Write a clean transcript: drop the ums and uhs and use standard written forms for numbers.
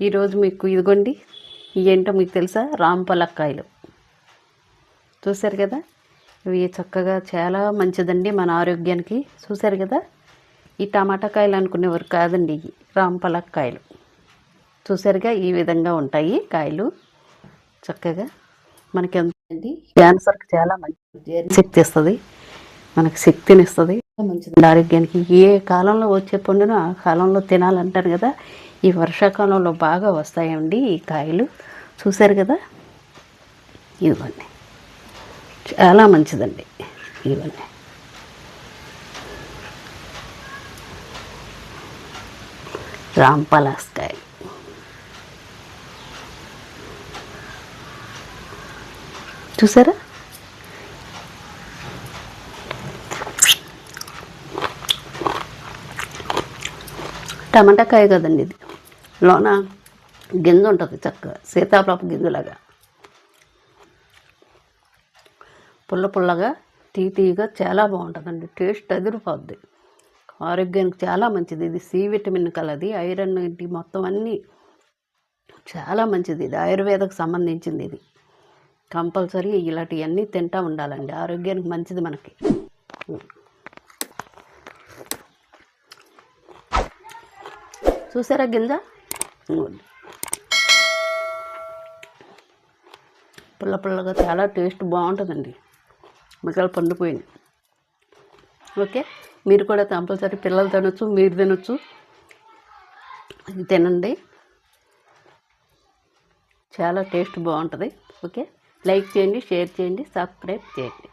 ఈరోజు మీకు ఇదిగోండి, ఏంటో మీకు తెలుసా? రాంపలక్కాయలు. చూశారు కదా, ఇవి చక్కగా చాలా మంచిదండి మన ఆరోగ్యానికి. చూశారు కదా, ఈ టమాటా కాయలు అనుకునేవారు కాదండి, ఇవి రాంపలక్కాయలు. చూశారుగా, ఈ విధంగా ఉంటాయి కాయలు. చక్కగా మనకి ఎంతండి, క్యాన్సర్కి చాలా మంచిది, జీర్ణశక్తి ఇస్తుంది, మనకి శక్తిని ఇస్తుంది, మంచిది ఆరోగ్యానికి. ఏ కాలంలో వచ్చే పండును ఆ కాలంలో తినాలంటారు కదా, ఈ వర్షాకాలంలో బాగా వస్తాయండి ఈ కాయలు. చూశారు కదా, ఇదిగోండి, చాలా మంచిదండి. ఇదిగోండి, రాంపలాస్కాయ. చూసారా, టమాటా కాయ కదండి ఇది, లోన గింజ ఉంటుంది చక్కగా, సీతాఫలపు గింజలాగా పుల్ల పుల్లగా తీయగా చాలా బాగుంటుందండి. టేస్ట్ అదిరిపోద్ది, ఆరోగ్యానికి చాలా మంచిది. ఇది సి విటమిన్ కలది, ఐరన్ ఇంటి మొత్తం అన్నీ చాలా మంచిది. ఇది ఆయుర్వేదకు సంబంధించింది. ఇది కంపల్సరీ ఇలాంటివన్నీ తింటూ ఉండాలండి, ఆరోగ్యానికి మంచిది మనకి. చూసారా గింజ, పుల్ల పుల్లగా చాలా టేస్ట్ బాగుంటుందండి, మిగతాలు పండిపోయింది. ఓకే, మీరు కూడా కంపల్సరీ పిల్లలు తినొచ్చు, మీరు తినొచ్చు, ఇది తినండి, చాలా టేస్ట్ బాగుంటుంది. ఓకే, లైక్ చేయండి, షేర్ చేయండి, సబ్స్క్రైబ్ చేయండి.